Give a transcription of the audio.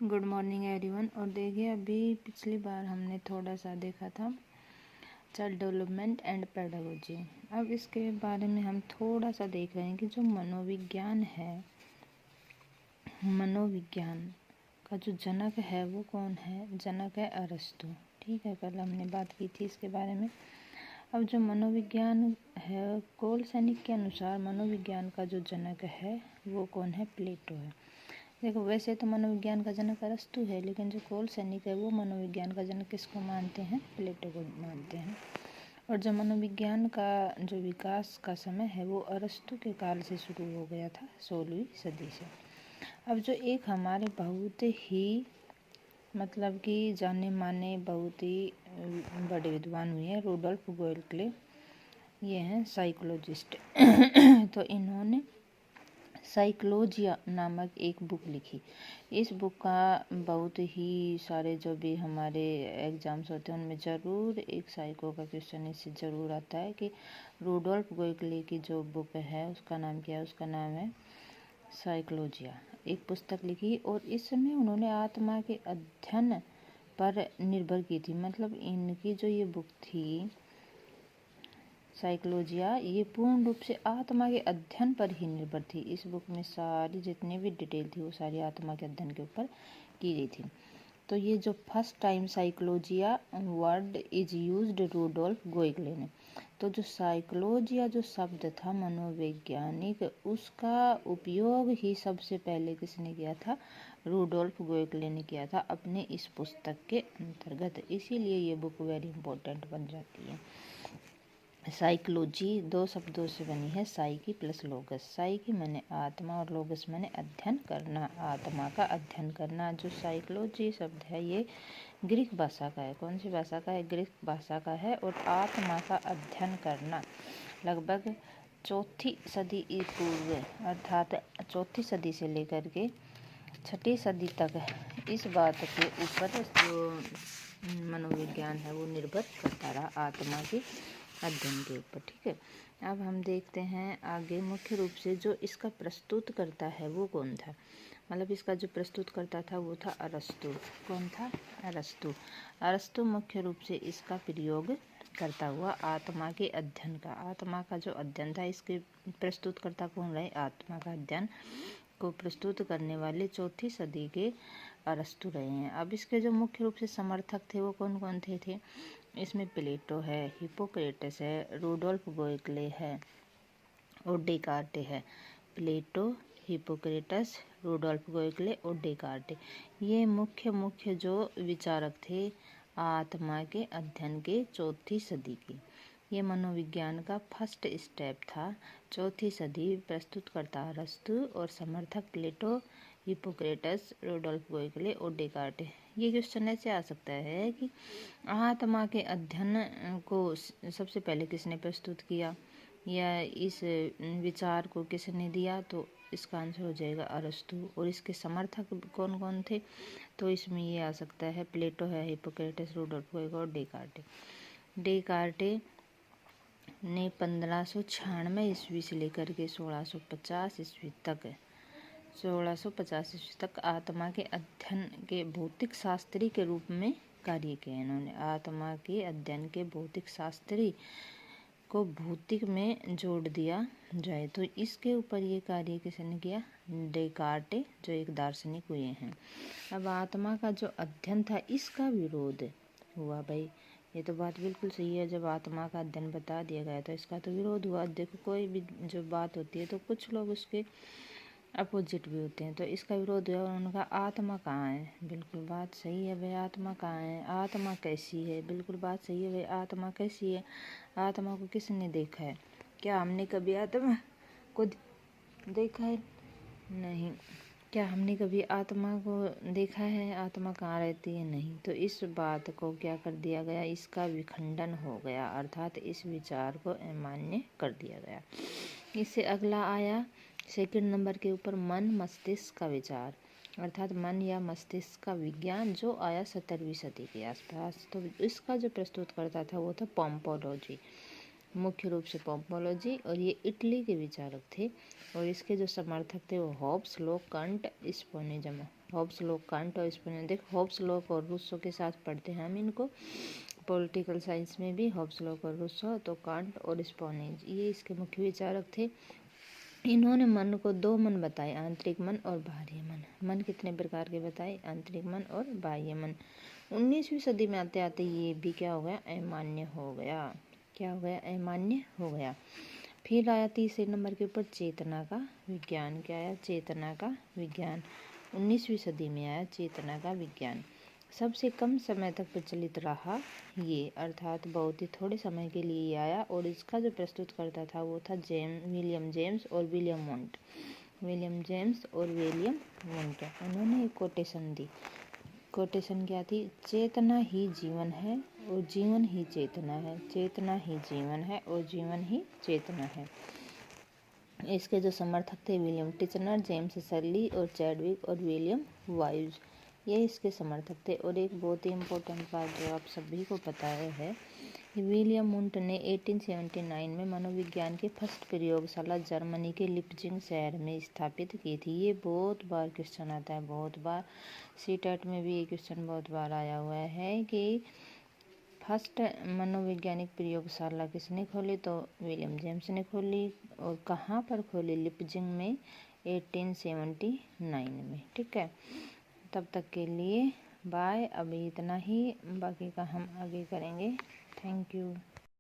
Good morning everyone. और देखिए, अभी पिछली बार हमने थोड़ा सा देखा था चाइल्ड डेवलपमेंट एंड पेडागोजी। अब इसके बारे में हम थोड़ा सा देख रहे हैं कि जो मनोविज्ञान है, मनोविज्ञान का जो जनक है वो कौन है? जनक है अरस्तु। ठीक है, कल हमने बात की थी इसके बारे में। अब जो मनोविज्ञान है, कोलसैनिक के अनुसार मनोविज्ञान का जो जनक है वो कौन है? प्लेटो है। देखो, वैसे तो मनोविज्ञान का जनक अरस्तु है, लेकिन जो कोलसैनिक है वो मनोविज्ञान का जनक किसको मानते हैं? प्लेटो को मानते हैं। और जो मनोविज्ञान का जो विकास का समय है वो अरस्तु के काल से शुरू हो गया था, 16वीं सदी से। अब जो एक हमारे बहुत ही मतलब कि जाने माने बहुत ही बड़े विद्वान हुए हैं, रूडोल्फ गोएल्क्ले, ये हैं साइकोलॉजिस्ट। तो इन्होंने साइकोलॉजिया नामक एक बुक लिखी। इस बुक का बहुत ही सारे जो भी हमारे एग्जाम्स होते हैं उनमें ज़रूर एक साइको का क्वेश्चन इससे ज़रूर आता है कि रूडोल्फ गोएल्क्ले की जो बुक है उसका नाम क्या है? उसका नाम है साइकोलॉजिया। एक पुस्तक लिखी और इस समय उन्होंने आत्मा के अध्ययन पर निर्भर की थी। मतलब इनकी जो ये बुक थी साइकोलॉजिया, ये पूर्ण रूप से आत्मा के अध्ययन पर ही निर्भर थी। इस बुक में सारी जितनी भी डिटेल थी वो सारी आत्मा के अध्ययन के ऊपर की गई थी। तो ये जो first time psychologia word is used Rudolf गोएल्क्ले ने। तो जो साइकोलॉजिया जो शब्द था मनोवैज्ञानिक, उसका उपयोग ही सबसे पहले किसने किया था? रूडोल्फ गोएल्क्ले ने किया था अपने इस पुस्तक के अंतर्गत। इसीलिए ये बुक वेरी इंपॉर्टेंट बन जाती है। साइकोलॉजी दो शब्दों से बनी है, साइकी प्लस लोगस। साइकी माने आत्मा और लोगस माने अध्ययन करना, आत्मा का अध्ययन करना। जो साइकोलॉजी शब्द है ये ग्रीक भाषा का है। कौन सी भाषा का है? ग्रीक भाषा का है। और आत्मा का अध्ययन करना लगभग 4वीं सदी पूर्व, अर्थात 4वीं सदी से लेकर के 6वीं सदी तक इस बात के ऊपर जो मनोविज्ञान है वो निर्भर करता रहा आत्मा के अध्ययन के ऊपर। ठीक है, अब हम देखते हैं आगे। मुख्य रूप से जो इसका प्रस्तुत करता है वो कौन था? मतलब इसका जो प्रस्तुत करता था वो था अरस्तु। कौन था? अरस्तु। अरस्तु मुख्य रूप से इसका प्रयोग करता हुआ आत्मा के अध्ययन का, आत्मा का जो अध्ययन था इसके प्रस्तुत करता कौन रहे? आत्मा का अध्ययन को प्रस्तुत करने वाले 4वीं सदी के अरस्तु रहे हैं। अब इसके जो मुख्य रूप से समर्थक थे वो कौन कौन थे? इसमें प्लेटो है, हिप्पोक्रेटस है, रूडोल्फ गोएल्क्ले है और डेकार्टे है। प्लेटो, हिप्पोक्रेटस, रूडोल्फ गोएल्क्ले और डेकार्टे, ये मुख्य जो विचारक थे आत्मा के अध्ययन के 4वीं सदी की। ये मनोविज्ञान का फर्स्ट स्टेप था। 4वीं सदी प्रस्तुत करता अरस्तु और समर्थक प्लेटो, हिप्पोक्रेटस, रूडोल्फ गोएल्क्ले और डेकार्टे। ये क्वेश्चन ऐसे आ सकता है कि आत्मा के अध्ययन को सबसे पहले किसने प्रस्तुत किया या इस विचार को किसने दिया? तो इसका आंसर हो जाएगा अरस्तु। और इसके समर्थक कौन कौन थे? तो इसमें ये आ सकता है प्लेटो है, हिप्पोक्रेटस, रूडोल्फ गोएल्क्ले और डेकार्टे। डेकार्टे ने 1596 ईस्वी से लेकर के 1650 ईस्वी तक 1650 ईस्वी तक आत्मा के अध्ययन के भौतिक शास्त्री के रूप में कार्य किया। इन्होंने आत्मा के अध्ययन के भौतिक शास्त्री को भौतिक में जोड़ दिया जाए तो इसके ऊपर ये कार्य किसने किया? डेकार्टे, जो एक दार्शनिक हुए हैं। अब आत्मा का जो अध्ययन था इसका विरोध हुआ। भाई ये तो बात बिल्कुल सही है, जब आत्मा का अध्ययन बता दिया गया तो इसका तो विरोध हुआ। देखो, कोई भी जो बात होती है तो कुछ लोग उसके अपोजिट भी होते हैं। तो इसका विरोध हुआ। उन्होंने कहा आत्मा कहाँ है? बिल्कुल बात सही है भाई, आत्मा कहाँ है? आत्मा कैसी है? बिल्कुल बात सही है भाई, आत्मा कैसी है? आत्मा को किसने देखा है? क्या हमने कभी आत्मा को देखा है? नहीं। क्या हमने कभी आत्मा को देखा है? आत्मा कहाँ रहती है? नहीं। तो इस बात को क्या कर दिया गया? इसका विखंडन हो गया, अर्थात इस विचार को अमान्य कर दिया गया। इससे अगला आया सेकंड नंबर के ऊपर मन मस्तिष्क का विचार, अर्थात मन या मस्तिष्क का विज्ञान, जो आया 17वीं सदी के आसपास। तो इसका जो प्रस्तुत करता था वो था पोम्पोलॉजी। मुख्य रूप से पॉपुलॉजी, और ये इटली के विचारक थे। और इसके जो समर्थक थे वो Hobbes, Locke, Kant, Spinoza. Hobbes, Locke, Kant और स्पिनोजा। देखो हॉब्स, लॉक और रूसो के साथ पढ़ते हैं हम इनको पॉलिटिकल साइंस में भी। हॉब्स, लॉक और रूसो, तो कांट और स्पिनोजा ये इसके मुख्य विचारक थे। इन्होंने मन को दो मन बताए, आंतरिक मन और बाह्य मन। मन कितने प्रकार के बताए, आंतरिक मन और बाह्य मन। 19वीं सदी में आते आते ये भी क्या हो गया, अमान्य हो गया। क्या हो गया, अमान्य हो गया। फिर आया तीसरे नंबर के ऊपर चेतना का विज्ञान। क्या आया, चेतना का विज्ञान। 19वीं सदी में आया चेतना का विज्ञान। सबसे कम समय तक प्रचलित रहा ये, अर्थात बहुत ही थोड़े समय के लिए आया। और इसका जो प्रस्तुत करता था वो था विलियम जेम्स और विलियम वुंट। विलियम जेम्स और विलियम वुंट। उन्होंने एक कोटेशन दी। कोटेशन क्या थी, चेतना ही जीवन है और जीवन ही चेतना है। चेतना ही जीवन है और जीवन ही चेतना है। इसके जो समर्थक थे विलियम टिचनर, जेम्स सर्ली और चैडविक और विलियम वाइज, ये इसके समर्थक थे। और एक बहुत ही इम्पोर्टेंट बात जो आप सभी को पता है, विलियम वुंट ने 1879 में मनोविज्ञान की फर्स्ट प्रयोगशाला जर्मनी के लिप्जिंग शहर में स्थापित की थी। ये बहुत बार क्वेश्चन आता है, बहुत बार सीटेट में भी ये क्वेश्चन बहुत बार आया हुआ है कि फर्स्ट मनोवैज्ञानिक प्रयोगशाला किसने खोली, तो विलियम जेम्स ने खोली। और कहाँ पर खोली, लिप्जिंग में 1879 में। ठीक है, तब तक के लिए बाय। अभी इतना ही, बाकी का हम आगे करेंगे। Thank you.